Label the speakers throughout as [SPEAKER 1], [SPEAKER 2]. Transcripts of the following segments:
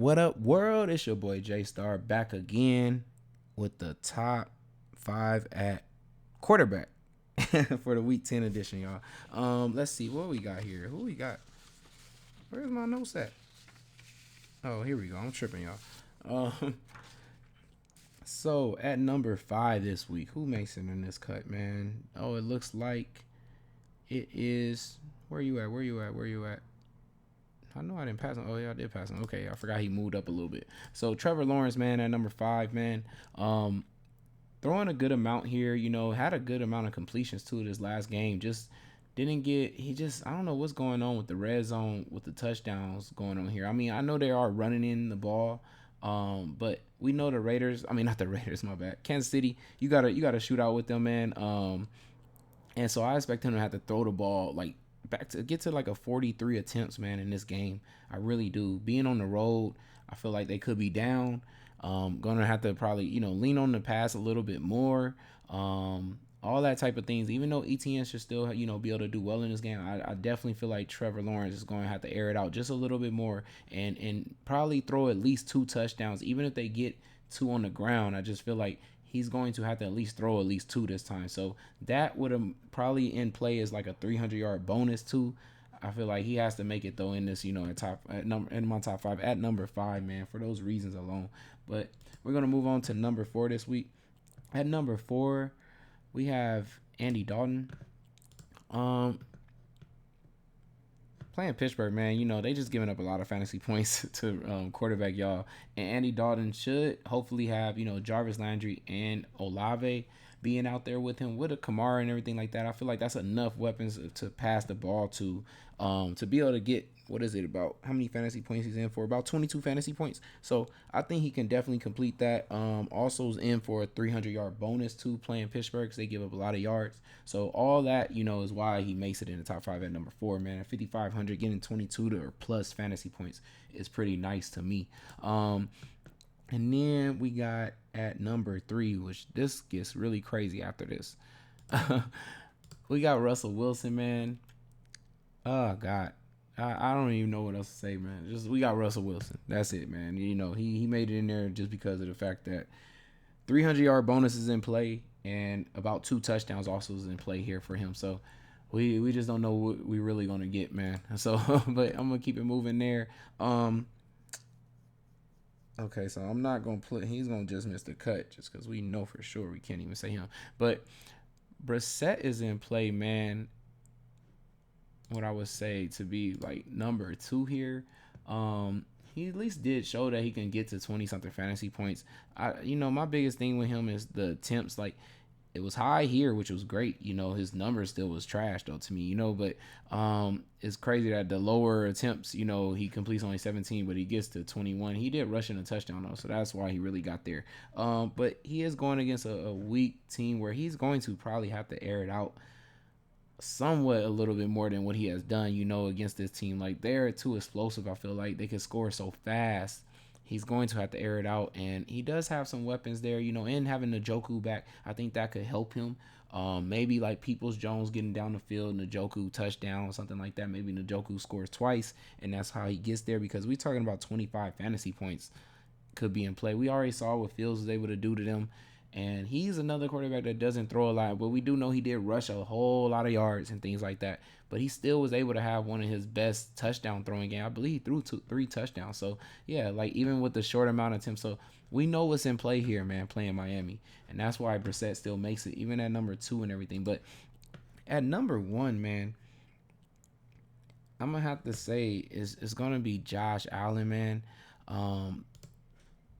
[SPEAKER 1] What up, world? It's your boy Jaystar back again with the top five at quarterback for the week 10 edition, y'all. Let's see what we got here. Who we got? Where's my notes at? Oh, here we go. I'm tripping, y'all. So at number five this week, who makes it in this cut, man? Oh, it looks like it is. Where you at? Where you at? Where you at? I know I didn't pass him. Oh yeah, I did pass him. Okay, I forgot he moved up a little bit. So Trevor Lawrence, man, at number five, man, throwing a good amount here. Had a good amount of completions too this last game. Just didn't get. He just I don't know what's going on with the red zone with the touchdowns going on here. I mean, I know they are running in the ball, but we know the Raiders. I mean, not the Raiders. My bad. Kansas City. You gotta shoot out with them, man. And so I expect him to have to throw the ball like back to get to like a 43 attempts, man, in this game. I really do. Being on the road, I feel like they could be down. Gonna have to probably, lean on the pass a little bit more. All that type of things. Even though ETN should still, be able to do well in this game, I definitely feel like Trevor Lawrence is going to have to air it out just a little bit more and probably throw at least two touchdowns. Even if they get two on the ground, I just feel like he's going to have to at least throw at least two this time. So that would have probably in play as like a 300-yard bonus too. I feel like he has to make it though in this, in my top five at number five, man, for those reasons alone. But we're gonna move on to number four this week. At number four, we have Andy Dalton. Um, Playing Pittsburgh, man, they just giving up a lot of fantasy points to quarterback, y'all. And Andy Dalton should hopefully have, Jarvis Landry and Olave being out there with him with a Kamara and everything like that. I feel like that's enough weapons to pass the ball to be able to get, what is it, about how many fantasy points he's in for? About 22 fantasy points. So I think he can definitely complete that. Also is in for a 300-yard bonus too, playing Pittsburgh because they give up a lot of yards. So all that, is why he makes it in the top five at number four, man. At 5,500, getting 22 to or plus fantasy points is pretty nice to me. And then we got at number three, which this gets really crazy after this. We got Russell Wilson, man. Oh God, I don't even know what else to say, man. Just we got Russell Wilson. That's it, man. He made it in there just because of the fact that 300-yard bonus is in play and about two touchdowns also is in play here for him. So we just don't know what we really gonna get, man. So but I'm gonna keep it moving there. Okay, so I'm not gonna put. He's gonna just miss the cut just because we know for sure we can't even say him. But Brissett is in play, man. What I would say to be like number two here. He at least did show that he can get to 20 something fantasy points. My biggest thing with him is the attempts. Like it was high here, which was great. His number still was trash though to me. But it's crazy that the lower attempts, he completes only 17, but he gets to 21. He did rush in a touchdown though, so that's why he really got there. But he is going against a weak team where he's going to probably have to air it out somewhat a little bit more than what he has done, against this team. Like they're too explosive. I feel like they can score so fast. He's going to have to air it out, and he does have some weapons there, and having Njoku back, I think that could help him. Maybe like Peoples Jones getting down the field, Njoku touchdown or something like that. Maybe Njoku scores twice, and that's how he gets there because we're talking about 25 fantasy points could be in play. We already saw what Fields was able to do to them. And he's another quarterback that doesn't throw a lot, but we do know he did rush a whole lot of yards and things like that. But he still was able to have one of his best touchdown throwing games. I believe he threw three touchdowns. So yeah, like even with the short amount of attempts, so we know what's in play here, man. Playing Miami, and that's why Brissett still makes it, even at number two and everything. But at number one, man, I'm gonna have to say it's gonna be Josh Allen, man.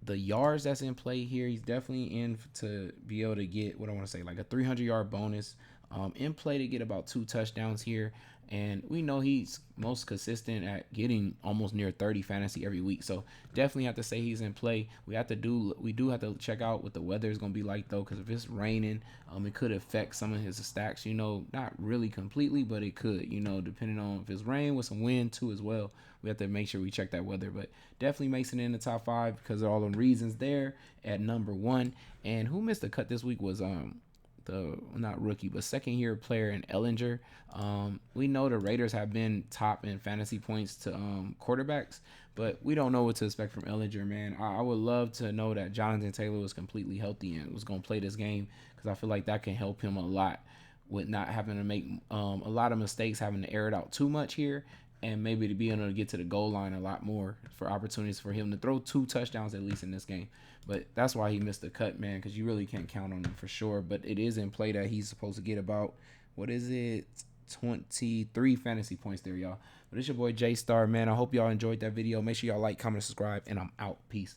[SPEAKER 1] The yards that's in play here, he's definitely in to be able to get what I want to say, like a 300-yard bonus. In play to get about two touchdowns here. And we know he's most consistent at getting almost near 30 fantasy every week. So definitely have to say he's in play. We do have to check out what the weather is going to be like though, because if it's raining, it could affect some of his stacks. Not really completely, but it could. Depending on if it's rain with some wind too as well. We have to make sure we check that weather, but definitely makes it in the top five because of all the reasons there at number one. And who missed the cut this week was the not rookie but second year player in Ellinger. We know the Raiders have been top in fantasy points to quarterbacks, but we don't know what to expect from Ellinger, man. I would love to know that Jonathan Taylor was completely healthy and was going to play this game, because I feel like that can help him a lot with not having to make a lot of mistakes, having to air it out too much here, and maybe to be able to get to the goal line a lot more for opportunities for him to throw 2 touchdowns at least in this game. But that's why he missed the cut, man, because you really can't count on him for sure. But it is in play that he's supposed to get about, what is it, 23 fantasy points there, y'all. But it's your boy Jaystar, man. I hope y'all enjoyed that video. Make sure y'all like, comment, subscribe, and I'm out. Peace.